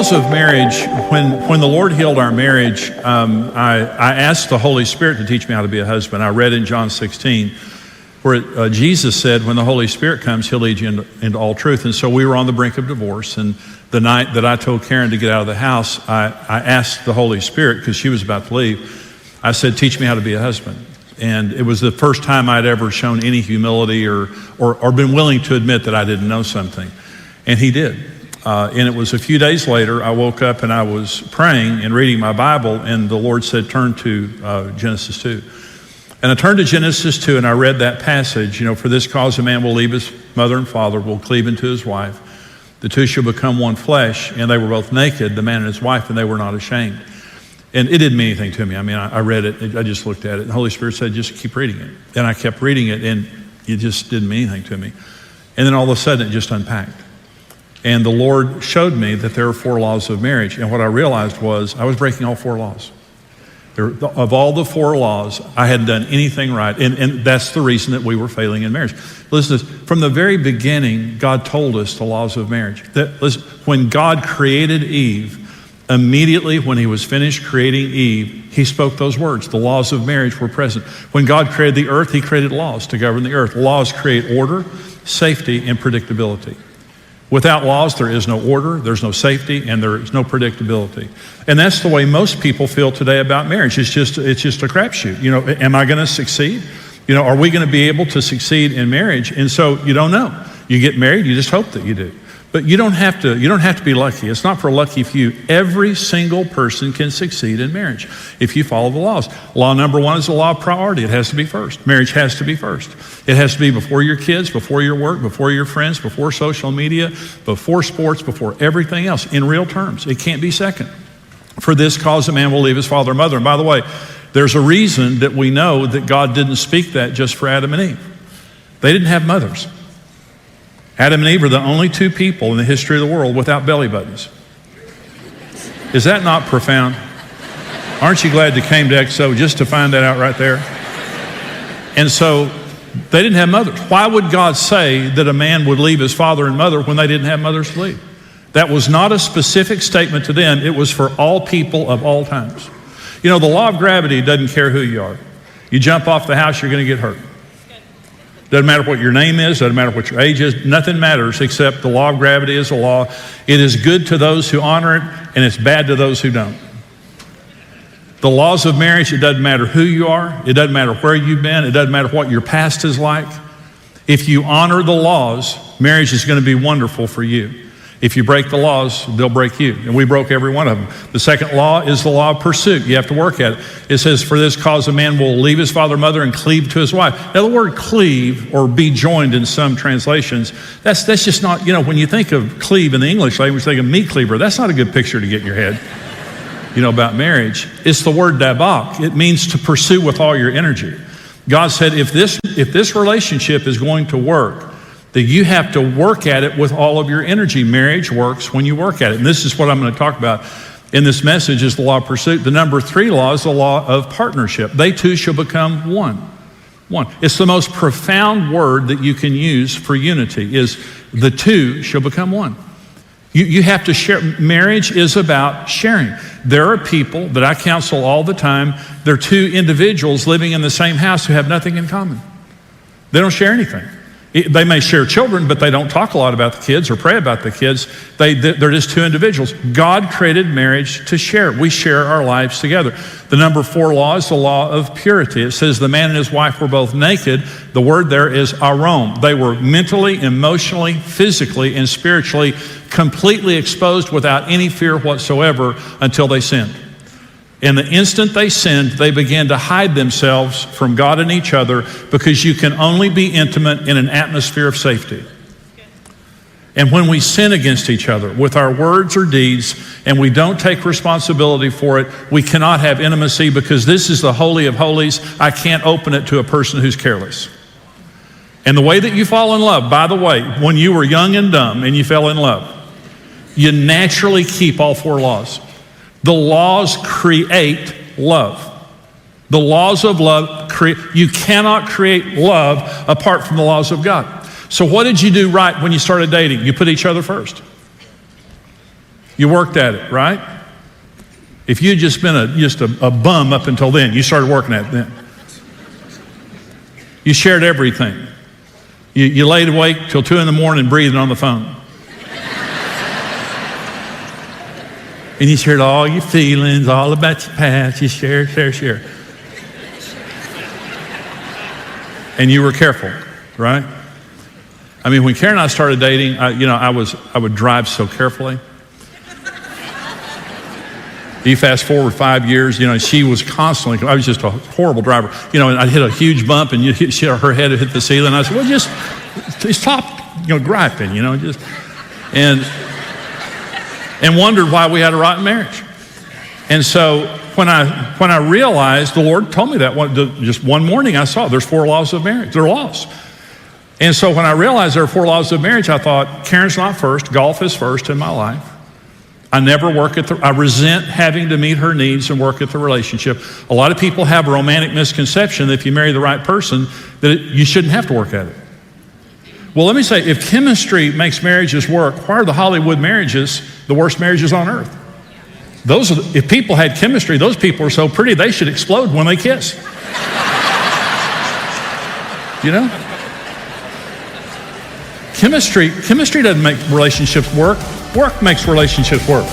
laws of marriage, when the Lord healed our marriage, I asked the Holy Spirit to teach me how to be a husband. I read in John 16 where Jesus said, when the Holy Spirit comes, he'll lead you into all truth. And so we were on the brink of divorce. And the night that I told Karen to get out of the house, I asked the Holy Spirit, because she was about to leave, I said, teach me how to be a husband. And it was the first time I'd ever shown any humility or been willing to admit that I didn't know something. And he did. And it was a few days later, I woke up and I was praying and reading my Bible, and the Lord said, turn to Genesis 2. And I turned to Genesis 2 and I read that passage, for this cause a man will leave his mother and father, will cleave unto his wife. The two shall become one flesh, and they were both naked, the man and his wife, and they were not ashamed. And it didn't mean anything to me. I mean, I read it, I just looked at it, and the Holy Spirit said, just keep reading it. And I kept reading it, and it just didn't mean anything to me. And then all of a sudden it just unpacked. And the Lord showed me that there are 4 laws of marriage. And what I realized was I was breaking all 4 laws. Of all the 4 laws, I hadn't done anything right. And that's the reason that we were failing in marriage. Listen to this. From the very beginning, God told us the laws of marriage. Listen, when God created Eve, immediately when he was finished creating Eve, he spoke those words. The laws of marriage were present. When God created the earth, he created laws to govern the earth. Laws create order, safety, and predictability. Without laws, there is no order, there's no safety, and there is no predictability. And that's the way most people feel today about marriage. It's just a crapshoot. Am I going to succeed? Are we going to be able to succeed in marriage? And so you don't know. You get married, you just hope that you do. But you don't have to be lucky. It's not for a lucky few. Every single person can succeed in marriage if you follow the laws. Law number 1 is the law of priority. It has to be first. Marriage has to be first. It has to be before your kids, before your work, before your friends, before social media, before sports, before everything else, in real terms. It can't be second. For this cause a man will leave his father and mother. And by the way, there's a reason that we know that God didn't speak that just for Adam and Eve. They didn't have mothers. Adam and Eve are the only 2 people in the history of the world without belly buttons. Is that not profound? Aren't you glad you came to XO just to find that out right there? And so they didn't have mothers. Why would God say that a man would leave his father and mother when they didn't have mothers to leave? That was not a specific statement to them. It was for all people of all times. The law of gravity doesn't care who you are. You jump off the house, you're going to get hurt. Doesn't matter what your name is, doesn't matter what your age is, nothing matters except the law of gravity is a law. It is good to those who honor it, and it's bad to those who don't. The laws of marriage, it doesn't matter who you are, it doesn't matter where you've been, it doesn't matter what your past is like. If you honor the laws, marriage is going to be wonderful for you. If you break the laws, they'll break you. And we broke every one of them. The second law is the law of pursuit. You have to work at it. It says, for this cause a man will leave his father and mother and cleave to his wife. Now the word cleave, or be joined in some translations, that's just not, when you think of cleave in the English language, think of meat cleaver. That's not a good picture to get in your head, about marriage. It's the word dabak. It means to pursue with all your energy. God said, if this relationship is going to work, that you have to work at it with all of your energy. Marriage works when you work at it. And this is what I'm going to talk about in this message is the law of pursuit. The number 3 law is the law of partnership. They two shall become one. It's the most profound word that you can use for unity is the two shall become one. You have to share. Marriage is about sharing. There are people that I counsel all the time. They're 2 individuals living in the same house who have nothing in common. They don't share anything. They may share children, but they don't talk a lot about the kids or pray about the kids. They're just 2 individuals. God created marriage to share. We share our lives together. The number 4 law is the law of purity. It says the man and his wife were both naked. The word there is arom. They were mentally, emotionally, physically, and spiritually completely exposed without any fear whatsoever until they sinned. And the instant they sinned, they began to hide themselves from God and each other because you can only be intimate in an atmosphere of safety. And when we sin against each other with our words or deeds and we don't take responsibility for it, we cannot have intimacy because this is the Holy of Holies. I can't open it to a person who's careless. And the way that you fall in love, by the way, when you were young and dumb and you fell in love, you naturally keep all 4 laws. The laws create love. The laws of love you cannot create love apart from the laws of God. So what did you do right when you started dating? You put each other first. You worked at it, right? If you'd just been a bum up until then, you started working at it then. You shared everything. You laid awake till 2 a.m. breathing on the phone. And you shared all your feelings, all about your past. You share. And you were careful, right? I mean, when Karen and I started dating, I would drive so carefully. You fast forward 5 years, she was constantly, I was just a horrible driver. And I'd hit a huge bump and her head would hit the ceiling. I said, well, just stop, griping, and wondered why we had a rotten marriage. And so when I realized, the Lord told me that just one morning I saw there's 4 laws of marriage. They're laws. And so when I realized there are 4 laws of marriage, I thought, Karen's not first, golf is first in my life. I resent having to meet her needs and work at the relationship. A lot of people have a romantic misconception that if you marry the right person, that you shouldn't have to work at it. Well, let me say, if chemistry makes marriages work, why are the Hollywood marriages the worst marriages on earth? If people had chemistry, those people are so pretty, they should explode when they kiss. Chemistry doesn't make relationships work. Work makes relationships work.